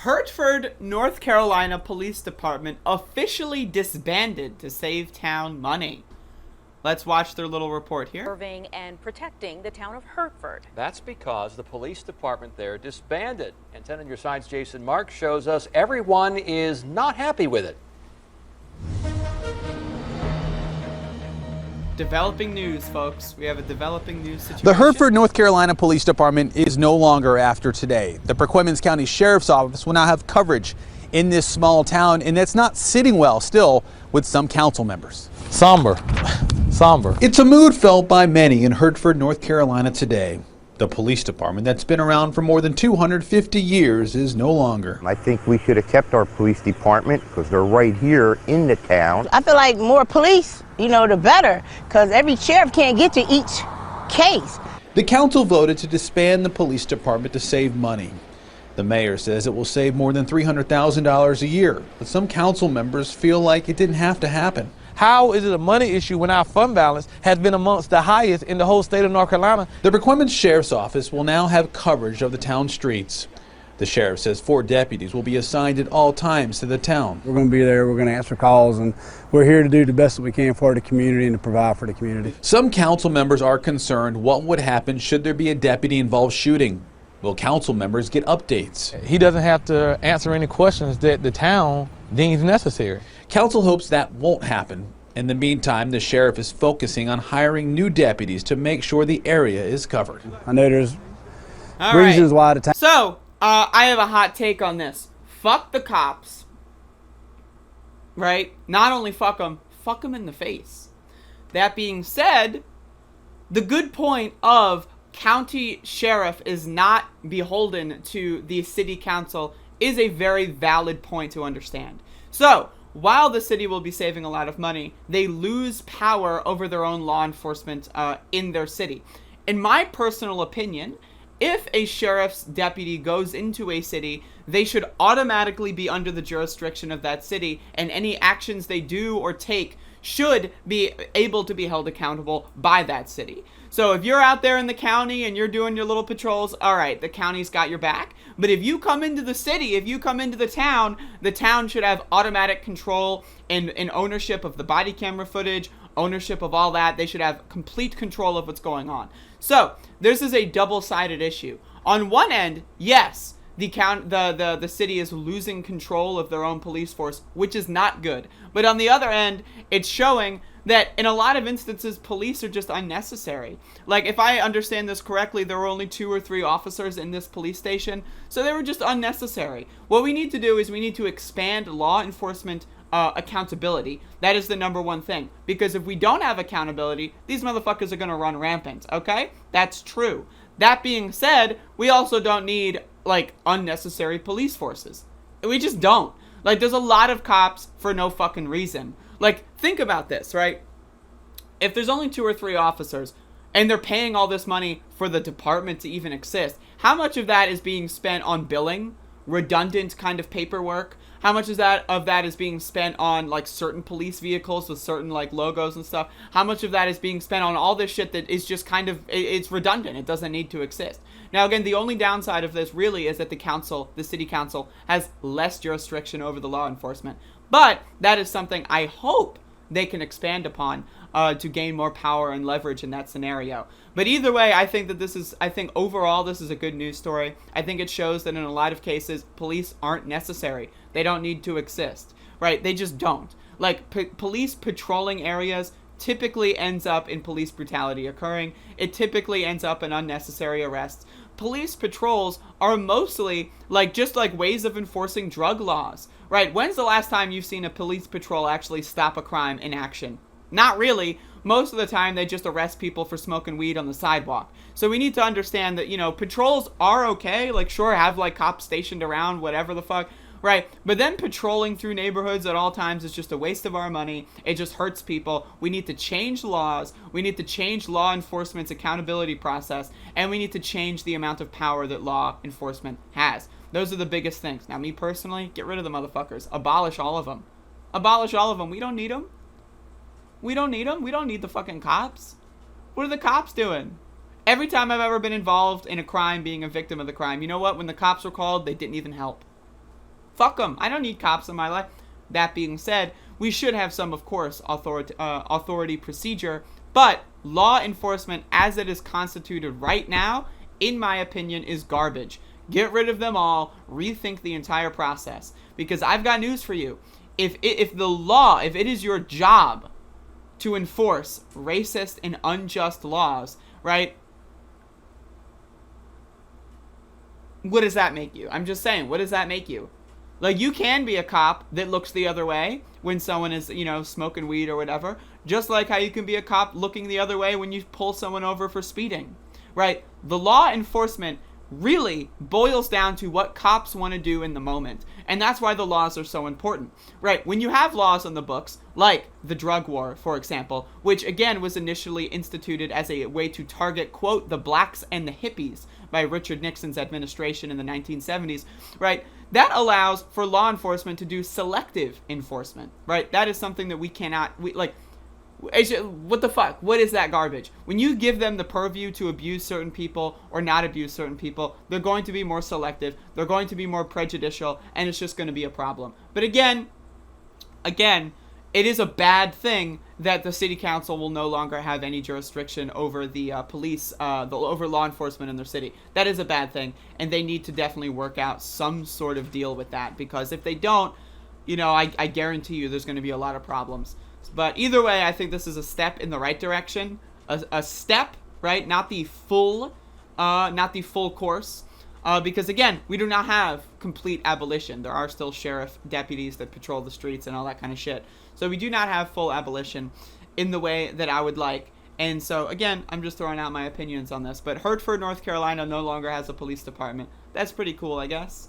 Hertford, North Carolina Police Department officially disbanded to save town money. Let's watch their little report here. Serving and protecting the town of Hertford. That's because the police department there disbanded. And 10 on your side's Jason Marks shows us everyone is not happy with it. Developing news, folks. We have a developing news situation. The Hertford, North Carolina Police Department is no longer after today. The Perquimans County Sheriff's Office will now have coverage in this small town, and that's not sitting well still with some council members. Somber. It's a mood felt by many in Hertford, North Carolina today. The police department that's been around for more than 250 years is no longer. I think we should have kept our police department because they're right here in the town. I feel like more police, the better, because every sheriff can't get to each case. The council voted to disband the police department to save money. The mayor says it will save more than $300,000 a year, but some council members feel like it didn't have to happen. How is it a money issue when our fund balance has been amongst the highest in the whole state of North Carolina? The Perquimans Sheriff's Office will now have coverage of the town streets. The sheriff says 4 deputies will be assigned at all times to the town. We're going to be there, we're going to answer calls, and we're here to do the best that we can for the community and to provide for the community. Some council members are concerned what would happen should there be a deputy involved shooting. Will council members get updates? He doesn't have to answer any questions that the town deems necessary. Council hopes that won't happen. In the meantime, the sheriff is focusing on hiring new deputies to make sure the area is covered. I know there's reasons why the town... So, I have a hot take on this. Fuck the cops. Right? Not only fuck them in the face. That being said, the good point of county sheriff is not beholden to the city council is a very valid point to understand. So, while the city will be saving a lot of money, they lose power over their own law enforcement in their city. In my personal opinion, if a sheriff's deputy goes into a city, they should automatically be under the jurisdiction of that city, and any actions they do or take should be able to be held accountable by that city. So if you're out there in the county and you're doing your little patrols, all right, the county's got your back. But if you come into the city, if you come into the town should have automatic control and ownership of the body camera footage, ownership of all that. They should have complete control of what's going on. So this is a double-sided issue. On one end, yes, the city is losing control of their own police force, which is not good. But on the other end, it's showing that in a lot of instances, police are just unnecessary. Like, if I understand this correctly, there were only 2 or 3 officers in this police station, so they were just unnecessary. What we need to do is we need to expand law enforcement accountability. That is the number one thing. Because if we don't have accountability, these motherfuckers are going to run rampant, okay? That's true. That being said, we also don't need, like, unnecessary police forces. We just don't. Like, there's a lot of cops for no fucking reason. Like, think about this, right? If there's only 2 or 3 officers and they're paying all this money for the department to even exist, how much of that is being spent on billing, redundant kind of paperwork? How much of that is being spent on, like, certain police vehicles with certain, like, logos and stuff? How much of that is being spent on all this shit that is just kind of, it's redundant. It doesn't need to exist. Now, again, the only downside of this really is that the city council has less jurisdiction over the law enforcement. But that is something I hope they can expand upon to gain more power and leverage in that scenario. But either way, I think overall this is a good news story. I think it shows that in a lot of cases, police aren't necessary. They don't need to exist, right? They just don't. Like, police patrolling areas typically ends up in police brutality occurring. It typically ends up in unnecessary arrests. Police patrols are mostly just ways of enforcing drug laws, right? When's the last time you've seen a police patrol actually stop a crime in action? Not really. Most of the time they just arrest people for smoking weed on the sidewalk. So we need to understand that, patrols are okay. Like, sure, have cops stationed around, whatever the fuck. Right, but then patrolling through neighborhoods at all times is just a waste of our money. It just hurts people. We need to change laws. We need to change law enforcement's accountability process. And we need to change the amount of power that law enforcement has. Those are the biggest things. Now, me personally, get rid of the motherfuckers. Abolish all of them. Abolish all of them. We don't need them. We don't need them. We don't need the fucking cops. What are the cops doing? Every time I've ever been involved in a crime, being a victim of the crime, you know what? When the cops were called, they didn't even help. Fuck them. I don't need cops in my life. That being said, we should have some, of course, authority procedure, but law enforcement as it is constituted right now, in my opinion, is garbage. Get rid of them all. Rethink the entire process. Because I've got news for you. If it is your job to enforce racist and unjust laws, right? What does that make you? I'm just saying, what does that make you? Like, you can be a cop that looks the other way when someone is, smoking weed or whatever. Just like how you can be a cop looking the other way when you pull someone over for speeding, right? The law enforcement really boils down to what cops want to do in the moment. And that's why the laws are so important, right? When you have laws on the books, like the drug war, for example, which again was initially instituted as a way to target, quote, the blacks and the hippies by Richard Nixon's administration in the 1970s, right? That allows for law enforcement to do selective enforcement, right? That is something that what the fuck? What is that garbage? When you give them the purview to abuse certain people or not abuse certain people, they're going to be more selective, they're going to be more prejudicial, and it's just going to be a problem. But again, it is a bad thing that the city council will no longer have any jurisdiction over the police, over law enforcement in their city. That is a bad thing, and they need to definitely work out some sort of deal with that, because if they don't, I guarantee you there's going to be a lot of problems. But either way, I think this is a step in the right direction. A step, right? Not the full course. Because again, we do not have complete abolition. There are still sheriff deputies that patrol the streets and all that kind of shit. So we do not have full abolition in the way that I would like. And so again, I'm just throwing out my opinions on this. But Hertford, North Carolina no longer has a police department. That's pretty cool, I guess.